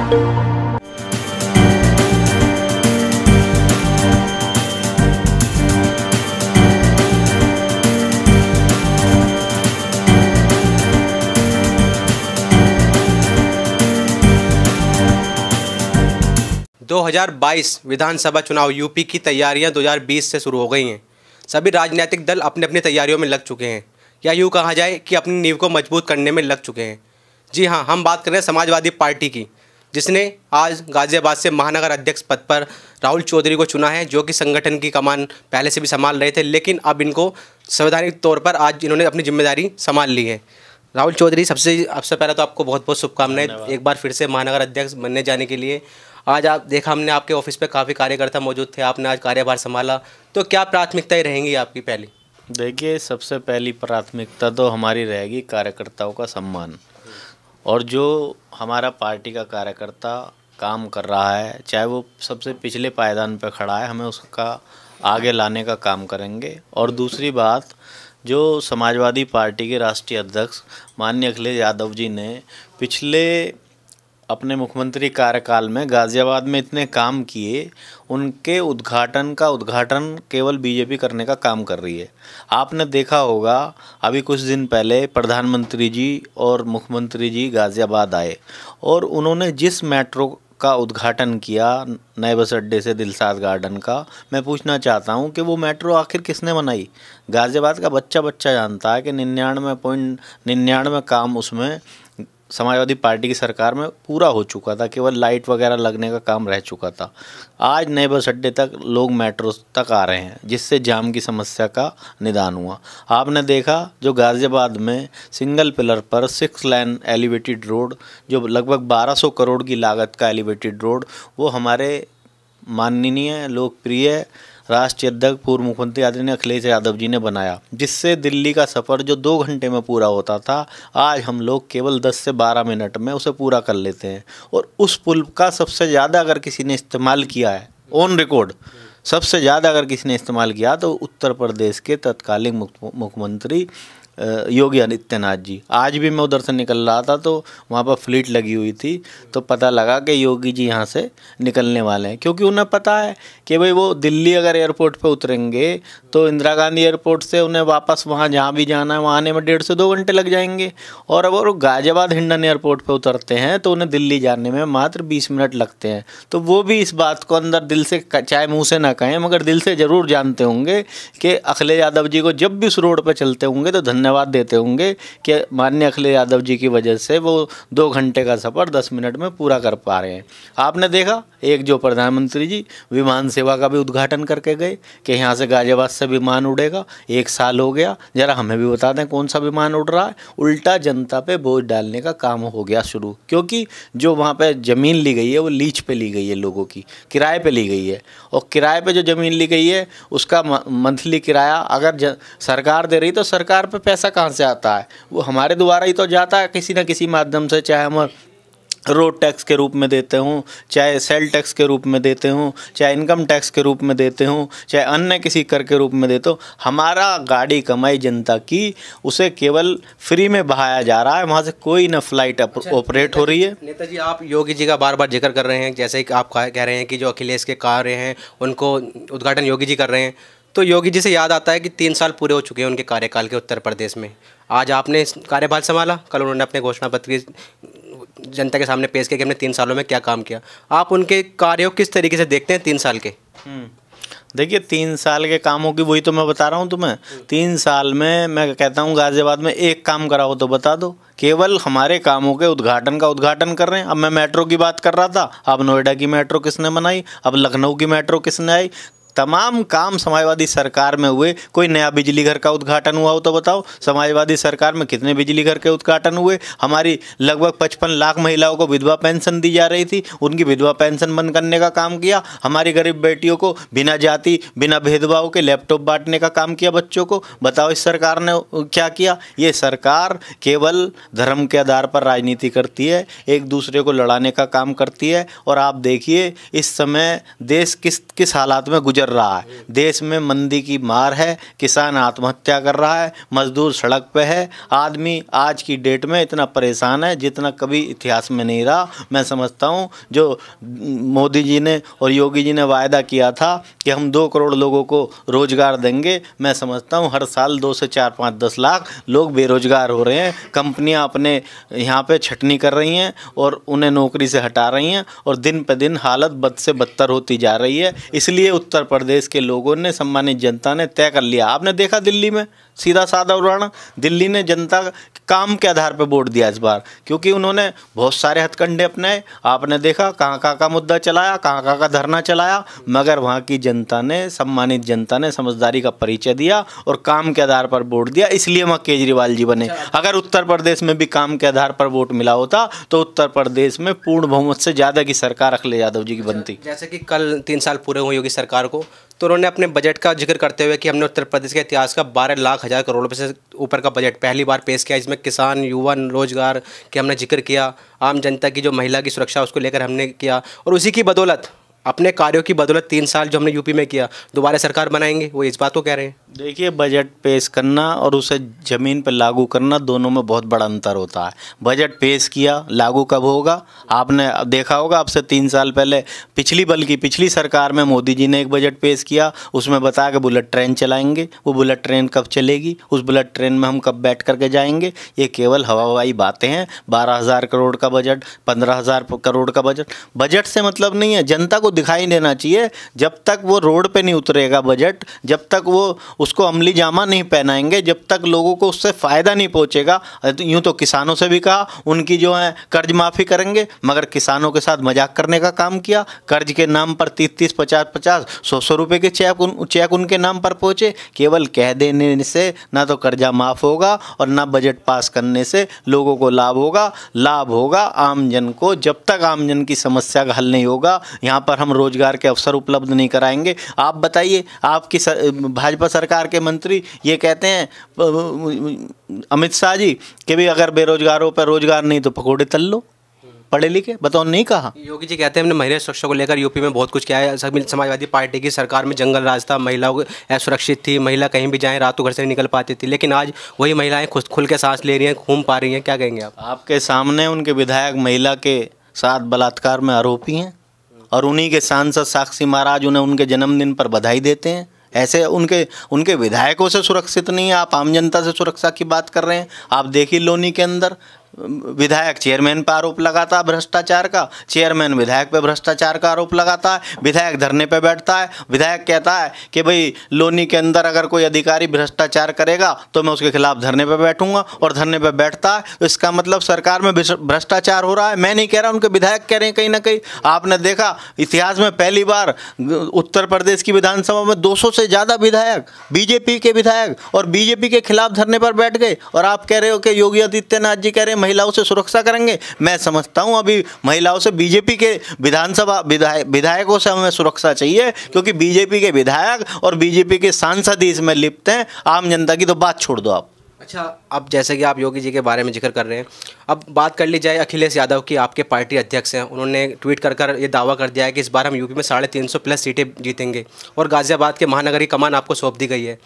दो 2022 विधानसभा चुनाव यूपी की तैयारियां 2020 से शुरू हो गई हैं। सभी राजनीतिक दल अपनी अपनी तैयारियों में लग चुके हैं, या यूँ कहा जाए कि अपनी नींव को मजबूत करने में लग चुके हैं। जी हाँ, हम बात कर रहे हैं समाजवादी पार्टी की, जिसने आज गाज़ियाबाद से महानगर अध्यक्ष पद पर राहुल चौधरी को चुना है, जो कि संगठन की कमान पहले से भी संभाल रहे थे, लेकिन अब इनको संवैधानिक तौर पर आज इन्होंने अपनी जिम्मेदारी संभाल ली है। राहुल चौधरी, सबसे पहले तो आपको बहुत बहुत शुभकामनाएं एक बार फिर से महानगर अध्यक्ष बनने जाने के लिए। आज आप देखा हमने आपके ऑफिस पे काफ़ी कार्यकर्ता मौजूद थे, आपने आज कार्यभार संभाला, तो क्या प्राथमिकताएं रहेंगी आपकी? पहली देखिए, सबसे पहली प्राथमिकता तो हमारी रहेगी कार्यकर्ताओं का सम्मान, और जो हमारा पार्टी का कार्यकर्ता काम कर रहा है, चाहे वो सबसे पिछले पायदान पर खड़ा है, हमें उसका आगे लाने का काम करेंगे। और दूसरी बात, जो समाजवादी पार्टी के राष्ट्रीय अध्यक्ष माननीय अखिलेश यादव जी ने पिछले अपने मुख्यमंत्री कार्यकाल में गाज़ियाबाद में इतने काम किए, उनके उद्घाटन केवल बीजेपी करने का काम कर रही है। आपने देखा होगा, अभी कुछ दिन पहले प्रधानमंत्री जी और मुख्यमंत्री जी गाज़ियाबाद आए, और उन्होंने जिस मेट्रो का उद्घाटन किया, नए बस अड्डे से दिलशाद गार्डन का, मैं पूछना चाहता हूं कि वो मेट्रो आखिर किसने बनाई? गाज़ियाबाद का बच्चा जानता है कि 99.99 काम उसमें समाजवादी पार्टी की सरकार में पूरा हो चुका था, केवल लाइट वगैरह लगने का काम रह चुका था। आज नए बस अड्डे तक लोग मेट्रो तक आ रहे हैं, जिससे जाम की समस्या का निदान हुआ। आपने देखा, जो गाज़ियाबाद में सिंगल पिलर पर 6 लेन एलिवेटेड रोड, जो लगभग 1200 करोड़ की लागत का एलिवेटेड रोड, वो हमारे माननीय लोकप्रिय राष्ट्रीय अध्यक्ष पूर्व मुख्यमंत्री आदरणीय अखिलेश यादव जी ने बनाया, जिससे दिल्ली का सफ़र जो 2 घंटे में पूरा होता था, आज हम लोग केवल 10 से 12 मिनट में उसे पूरा कर लेते हैं। और उस पुल का सबसे ज़्यादा अगर किसी ने इस्तेमाल किया है, ऑन रिकॉर्ड सबसे ज़्यादा अगर किसी ने इस्तेमाल किया, तो उत्तर प्रदेश के तत्कालीन मुख्यमंत्री योगी आदित्यनाथ जी। आज भी मैं उधर से निकल रहा था, तो वहाँ पर फ्लीट लगी हुई थी, तो पता लगा कि योगी जी यहाँ से निकलने वाले हैं, क्योंकि उन्हें पता है कि भाई वो दिल्ली अगर एयरपोर्ट पे उतरेंगे तो इंदिरा गांधी एयरपोर्ट से उन्हें वापस वहाँ जहाँ भी जाना है वहाँ आने में 1.5 से 2 घंटे लग जाएंगे। और अगर वो गाज़ियाबाद हिंडन एयरपोर्ट पर उतरते हैं तो उन्हें दिल्ली जाने में मात्र 20 मिनट लगते हैं। तो वो भी इस बात को अंदर दिल से, चाहे मुँह से ना कहें, मगर दिल से ज़रूर जानते होंगे कि अखिलेश यादव जी को जब भी उस रोड पर चलते होंगे तो धन्यवाद देते होंगे कि माननीय अखिलेश यादव जी की वजह से वो 2 घंटे का सफ़र 10 मिनट में पूरा कर पा रहे हैं। आपने देखा, एक जो प्रधानमंत्री जी विमान सेवा का भी उद्घाटन करके गए कि यहाँ से गाज़ियाबाद से विमान उड़ेगा। 1 साल हो गया, ज़रा हमें भी बता दें कौन सा विमान उड़ रहा है। उल्टा जनता पे बोझ डालने का काम हो गया शुरू, क्योंकि जो वहाँ पे ज़मीन ली गई है वो लीज पे ली गई है, लोगों की किराए पे ली गई है, और किराए पे जो ज़मीन ली गई है उसका मंथली किराया अगर सरकार दे रही तो सरकार पे पैसा कहाँ से आता है? वो हमारे द्वारा ही तो जाता है किसी न किसी माध्यम से, चाहे हम रोड टैक्स के रूप में देते हूँ, चाहे सेल टैक्स के रूप में देते हूँ, चाहे इनकम टैक्स के रूप में देते हूँ, चाहे अन्य किसी कर के रूप में देते हो। हमारा गाड़ी कमाई जनता की, उसे केवल फ्री में बहाया जा रहा है, वहाँ से कोई न फ्लाइट ऑपरेट हो रही है। नेताजी, आप योगी जी का बार बार जिक्र कर रहे हैं, जैसे कि आप कह रहे हैं कि जो अखिलेश के कार्य हैं उनको उद्घाटन योगी जी कर रहे हैं, तो योगी जी से याद आता है कि 3 साल पूरे हो चुके हैं उनके कार्यकाल के उत्तर प्रदेश में। आज आपने कार्यभार संभाला, कल उन्होंने अपने घोषणा पत्र की जनता के सामने पेश किया कि हमने 3 सालों में क्या काम किया। आप उनके कार्यों किस तरीके से देखते हैं 3 साल के? देखिए, 3 साल के कामों की वही तो मैं बता रहा हूँ तुम्हें। 3 साल में मैं कहता हूँ गाज़ियाबाद में एक काम करा हो तो बता दो। केवल हमारे कामों के उद्घाटन कर रहे हैं। अब मैं मेट्रो की बात कर रहा था, अब नोएडा की मेट्रो किसने बनाई, अब लखनऊ की मेट्रो किसने आई। तमाम काम समाजवादी सरकार में हुए। कोई नया बिजली घर का उद्घाटन हुआ हो तो बताओ, समाजवादी सरकार में कितने बिजली घर के उद्घाटन हुए। हमारी लगभग 55 लाख महिलाओं को विधवा पेंशन दी जा रही थी, उनकी विधवा पेंशन बंद करने का काम किया। हमारी गरीब बेटियों को बिना जाति बिना भेदभाव के लैपटॉप बांटने का काम किया बच्चों को। बताओ इस सरकार ने क्या किया। ये सरकार केवल धर्म के आधार पर राजनीति करती है, एक दूसरे को लड़ाने का काम करती है। और आप देखिए इस समय देश किस हालात में गुजर गुजर रहा है। देश में मंदी की मार है, किसान आत्महत्या कर रहा है, मजदूर सड़क पे है, आदमी आज की डेट में इतना परेशान है जितना कभी इतिहास में नहीं रहा। मैं समझता हूँ जो मोदी जी ने और योगी जी ने वायदा किया था कि हम 2 करोड़ लोगों को रोजगार देंगे, मैं समझता हूँ हर साल 2 से 4, 5, 10 लाख लोग बेरोजगार हो रहे हैं। कंपनियां अपने यहाँ पे छटनी कर रही हैं और उन्हें नौकरी से हटा रही हैं और दिन पे दिन हालत बद से बदतर होती जा रही है। इसलिए उत्तर प्रदेश के लोगों ने, सम्मानित जनता ने तय कर लिया। आपने देखा दिल्ली में सीधा साधा उदाहरण, दिल्ली ने जनता काम के आधार पर वोट दिया इस बार, क्योंकि उन्होंने बहुत सारे हथकंडे अपनाए। आपने देखा कहाँ कहाँ का मुद्दा चलाया, कहाँ कहाँ का धरना चलाया, मगर वहाँ की जनता ने, सम्मानित जनता ने समझदारी का परिचय दिया और काम के आधार पर वोट दिया। इसलिए वहाँ केजरीवाल जी बने। अगर उत्तर प्रदेश में भी काम के आधार पर वोट मिला होता तो उत्तर प्रदेश में पूर्ण बहुमत से ज़्यादा की सरकार अखिलेश यादव जी की बनती। जैसे कि कल 3 साल पूरे हुए योगी सरकार को, तो उन्होंने अपने बजट का जिक्र करते हुए कि हमने उत्तर प्रदेश के इतिहास का 12 लाख हज़ार करोड़ रुपए से ऊपर का बजट पहली बार पेश किया। इसमें किसान, युवा, रोजगार के हमने जिक्र किया, आम जनता की जो महिला की सुरक्षा उसको लेकर हमने किया, और उसी की बदौलत, अपने कार्यों की बदौलत 3 साल जो हमने यूपी में किया, दोबारा सरकार बनाएंगे, वो इस बात को कह रहे हैं। देखिए, बजट पेश करना और उसे ज़मीन पर लागू करना दोनों में बहुत बड़ा अंतर होता है। बजट पेश किया, लागू कब होगा? आपने देखा होगा अब से 3 साल पहले पिछली सरकार में मोदी जी ने एक बजट पेश किया, उसमें बताया कि बुलेट ट्रेन चलाएंगे। वो बुलेट ट्रेन कब चलेगी? उस बुलेट ट्रेन में हम कब बैठ करके जाएंगे? ये केवल हवाई बातें हैं। 12,000 करोड़ का बजट, 15,000 करोड़ का बजट से मतलब नहीं है। जनता को दिखाई देना चाहिए। जब तक वो रोड पे नहीं उतरेगा बजट, जब तक वो उसको अमली जामा नहीं पहनाएंगे, जब तक लोगों को उससे फ़ायदा नहीं पहुंचेगा। यूँ तो किसानों से भी कहा उनकी जो है कर्ज माफ़ी करेंगे, मगर किसानों के साथ मजाक करने का काम किया। कर्ज के नाम पर 30-30, 50-50, 100-100 रुपये के चेक उनके नाम पर पहुँचे। केवल कह देने से ना तो कर्जा माफ़ होगा और ना बजट पास करने से लोगों को लाभ होगा आम जन को। जब तक आम जन की समस्या का हल नहीं होगा, यहाँ पर हम रोजगार के अवसर उपलब्ध नहीं कराएंगे। आप बताइए, आपकी भाजपा सरकार के मंत्री ये कहते हैं, अमित शाह जी, कि भी अगर बेरोजगारों पर रोजगार नहीं तो पकौड़े तल लो, पढ़े लिखे, बताओ नहीं कहा। योगी जी कहते हैं हमने महिला सुरक्षा को लेकर यूपी में बहुत कुछ किया है। समाजवादी पार्टी की सरकार में जंगल राज था, महिलाओं असुरक्षित थी, महिला कहीं भी जाएं रातों घर से नहीं निकल पाती थी, लेकिन आज वही महिलाएं खुल के सांस ले रही हैं, घूम पा रही हैं। क्या कहेंगे आप? आपके सामने उनके विधायक महिला के साथ बलात्कार में आरोपी हैं और उन्हीं के सांसद साक्षी महाराज उन्हें उनके जन्मदिन पर बधाई देते हैं। ऐसे उनके विधायकों से सुरक्षित नहीं है, आप आम जनता से सुरक्षा की बात कर रहे हैं। आप देखिए लोनी के अंदर विधायक चेयरमैन पर आरोप लगाता है भ्रष्टाचार का, चेयरमैन विधायक पे भ्रष्टाचार का आरोप लगाता है, विधायक धरने पे बैठता है, विधायक कहता है कि भाई लोनी के अंदर अगर कोई अधिकारी भ्रष्टाचार करेगा तो मैं उसके खिलाफ धरने पे बैठूंगा, और धरने पे बैठता है। तो इसका मतलब सरकार में भ्रष्टाचार हो रहा है। मैं नहीं कह रहा, उनके विधायक कह रहे हैं। कहीं ना कहीं आपने देखा इतिहास में पहली बार उत्तर प्रदेश की विधानसभा में 200 से ज़्यादा विधायक, बीजेपी के विधायक, और बीजेपी के खिलाफ धरने पर बैठ गए, और आप कह रहे हो कि योगी आदित्यनाथ जी कह रहे हैं महिलाओं से सुरक्षा करेंगे। मैं समझता हूं अभी महिलाओं से बीजेपी के विधानसभा विधायकों से हमें सुरक्षा चाहिए, क्योंकि बीजेपी के विधायक और बीजेपी के सांसद ही इसमें लिप्त हैं। आम जनता की तो बात छोड़ दो आप। अच्छा, अब जैसे कि आप योगी जी के बारे में जिक्र कर रहे हैं, अब बात कर ली जाए अखिलेश यादव की, आपके पार्टी अध्यक्ष हैं। उन्होंने ट्वीट कर ये दावा कर दिया है कि इस बार हम यूपी में 350+ सीटें जीतेंगे और गाज़ियाबाद के महानगरी कमान आपको सौंप दी गई है।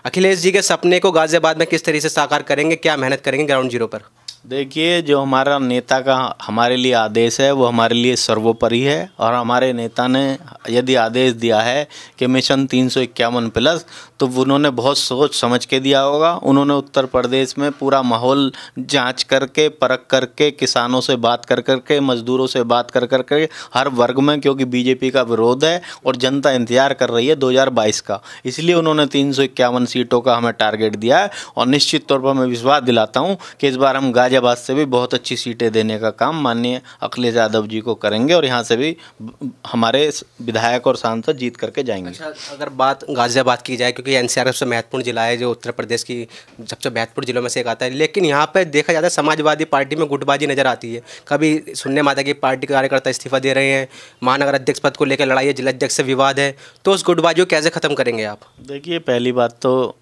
अखिलेश जी के सपने को गाज़ियाबाद में किस तरीके से साकार करेंगे, क्या मेहनत करेंगे ग्राउंड जीरो पर? देखिए, जो हमारा नेता का हमारे लिए आदेश है वो हमारे लिए सर्वोपरि है, और हमारे नेता ने यदि आदेश दिया है कि मिशन 351+, तो उन्होंने बहुत सोच समझ के दिया होगा। उन्होंने उत्तर प्रदेश में पूरा माहौल जांच करके, परख करके, किसानों से बात कर करके, मजदूरों से बात कर करके, हर वर्ग में, क्योंकि बीजेपी का विरोध है और जनता इंतजार कर रही है 2022 का, इसलिए उन्होंने 351 सीटों का हमें टारगेट दिया है। और निश्चित तौर पर मैं विश्वास दिलाता हूँ कि इस बार हम गाजियाबाद से भी बहुत अच्छी सीटें देने का काम माननीय अखिलेश यादव जी को करेंगे, और यहाँ से भी हमारे विधायक और सांसद जीत करके जाएंगे। अच्छा, अगर बात गाजियाबाद की जाए, क्योंकि एनसीआर सबसे महत्वपूर्ण जिला है, जो उत्तर प्रदेश की सबसे महत्वपूर्ण जिलों में से एक आता है, लेकिन यहाँ पर देखा जाता है समाजवादी पार्टी में गुटबाजी नजर आती है। कभी सुनने में आता है कि पार्टी कार्यकर्ता इस्तीफा दे रहे हैं, महानगर अध्यक्ष पद को लेकर लड़ाई है, जिला अध्यक्ष से विवाद है, तो उस गुटबाजी को कैसे ख़त्म करेंगे आप? देखिए, पहली बात तो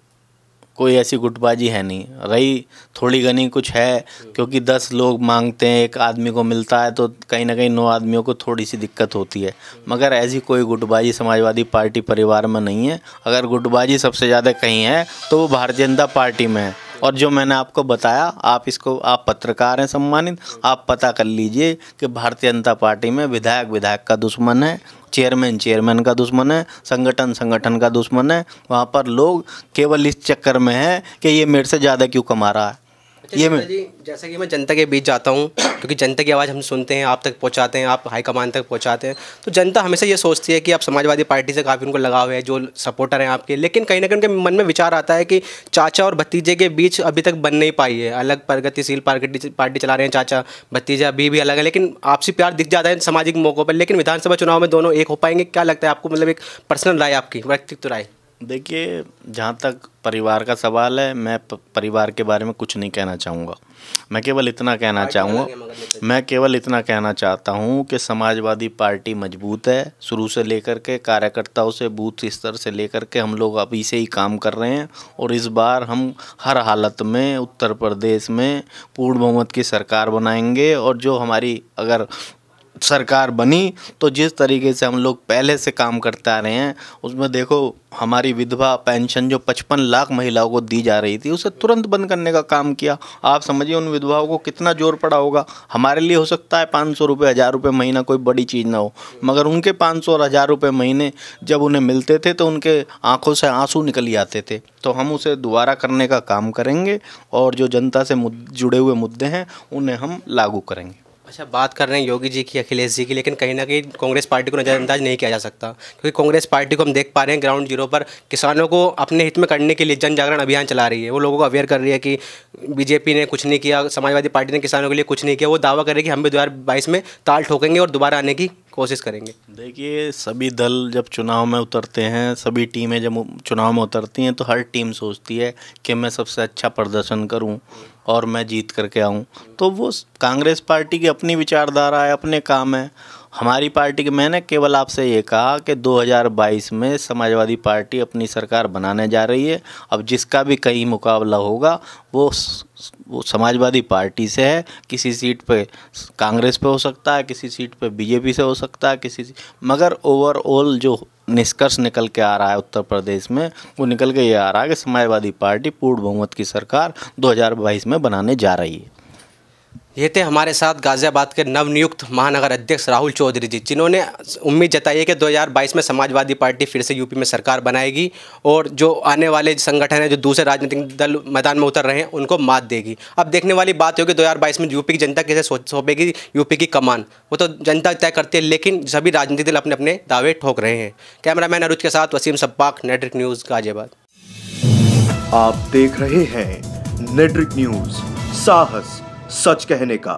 कोई ऐसी गुटबाजी है नहीं रही, थोड़ी घनी कुछ है क्योंकि 10 लोग मांगते हैं, एक आदमी को मिलता है तो कहीं ना कहीं 9 आदमियों को थोड़ी सी दिक्कत होती है, मगर ऐसी कोई गुटबाजी समाजवादी पार्टी परिवार में नहीं है। अगर गुटबाजी सबसे ज़्यादा कहीं है तो वो भारतीय जनता पार्टी में है। और जो मैंने आपको बताया, आप पत्रकार हैं सम्मानित, आप पता कर लीजिए कि भारतीय जनता पार्टी में विधायक का दुश्मन है, चेयरमैन का दुश्मन है, संगठन का दुश्मन है। वहाँ पर लोग केवल इस चक्कर में है कि ये मेरे से ज़्यादा क्यों कमा रहा है। ये जी, जैसा कि मैं जनता के बीच जाता हूँ, क्योंकि जनता की आवाज़ हम सुनते हैं, आप तक पहुँचाते हैं, आप हाईकमान तक पहुँचाते हैं, तो जनता हमेशा ये सोचती है कि आप समाजवादी पार्टी से काफ़ी उनको लगाव है, जो सपोर्टर हैं आपके, लेकिन कहीं ना कहीं उनके मन में विचार आता है कि चाचा और भतीजे के बीच अभी तक बन नहीं पाई है। अलग प्रगतिशील पार्टी चला रहे हैं चाचा, भतीजे अभी भी अलग है, लेकिन आपसी प्यार दिख जाता है सामाजिक मौक़ों पर, लेकिन विधानसभा चुनाव में दोनों एक हो पाएंगे? क्या लगता है आपको, मतलब एक पर्सनल राय, आपकी व्यक्तिगत राय? देखिए, जहाँ तक परिवार का सवाल है, मैं परिवार के बारे में कुछ नहीं कहना चाहूँगा। मैं केवल इतना कहना चाहता हूँ कि समाजवादी पार्टी मजबूत है, शुरू से लेकर के कार्यकर्ताओं से बूथ स्तर से लेकर के हम लोग अभी से ही काम कर रहे हैं, और इस बार हम हर हालत में उत्तर प्रदेश में पूर्ण बहुमत की सरकार बनाएंगे। और जो हमारी अगर सरकार बनी तो जिस तरीके से हम लोग पहले से काम करते आ रहे हैं, उसमें देखो हमारी विधवा पेंशन जो 55 लाख महिलाओं को दी जा रही थी, उसे तुरंत बंद करने का काम किया। आप समझिए उन विधवाओं को कितना जोर पड़ा होगा। हमारे लिए हो सकता है 500 रुपये 1000 रुपये महीना कोई बड़ी चीज़ ना हो, मगर उनके 500 और 1000 रुपये महीने जब उन्हें मिलते थे तो उनके आंखों से आंसू निकल आते थे। तो हम उसे दोबारा करने का काम करेंगे, और जो जनता से जुड़े हुए मुद्दे हैं उन्हें हम लागू करेंगे। अच्छा, बात कर रहे हैं योगी जी की, अखिलेश जी की, लेकिन कहीं ना कहीं कांग्रेस पार्टी को नज़रअंदाज नहीं किया जा सकता, क्योंकि कांग्रेस पार्टी को हम देख पा रहे हैं ग्राउंड जीरो पर किसानों को अपने हित में करने के लिए जन जागरण अभियान चला रही है। वो लोगों को अवेयर कर रही है कि बीजेपी ने कुछ नहीं किया, समाजवादी पार्टी ने किसानों के लिए कुछ नहीं किया। वो दावा कर रही है कि हम भी 2022 में ताल ठोकेंगे और दोबारा आने की कोशिश करेंगे। देखिए, सभी दल जब चुनाव में उतरते हैं, सभी टीमें जब चुनाव में उतरती हैं, तो हर टीम सोचती है कि मैं सबसे अच्छा प्रदर्शन करूं और मैं जीत करके आऊं। तो वो कांग्रेस पार्टी की अपनी विचारधारा है, अपने काम है। हमारी पार्टी के, मैंने केवल आपसे ये कहा कि 2022 में समाजवादी पार्टी अपनी सरकार बनाने जा रही है। अब जिसका भी कहीं मुकाबला होगा वो समाजवादी पार्टी से है। किसी सीट पे कांग्रेस पे हो सकता है, किसी सीट पे बीजेपी से हो सकता है, मगर ओवरऑल जो निष्कर्ष निकल के आ रहा है उत्तर प्रदेश में, वो निकल के ये आ रहा है कि समाजवादी पार्टी पूर्ण बहुमत की सरकार 2022 में बनाने जा रही है। ये थे हमारे साथ गाज़ियाबाद के नवनियुक्त महानगर अध्यक्ष राहुल चौधरी जी, जिन्होंने उम्मीद जताई है कि 2022 में समाजवादी पार्टी फिर से यूपी में सरकार बनाएगी, और जो आने वाले संगठन हैं, जो दूसरे राजनीतिक दल मैदान में उतर रहे हैं, उनको मात देगी। अब देखने वाली बात होगी 2022 में यूपी की जनता कैसे सौंपेगी यूपी की कमान, वो तो जनता तय करती है, लेकिन सभी राजनीतिक दल अपने अपने दावे ठोक रहे हैं। कैमरामैन अरुज के साथ वसीम सब्बाक, नेटवर्क न्यूज़ गाज़ियाबाद। आप देख रहे हैं नेटवर्क न्यूज़, साहस सच कहने का।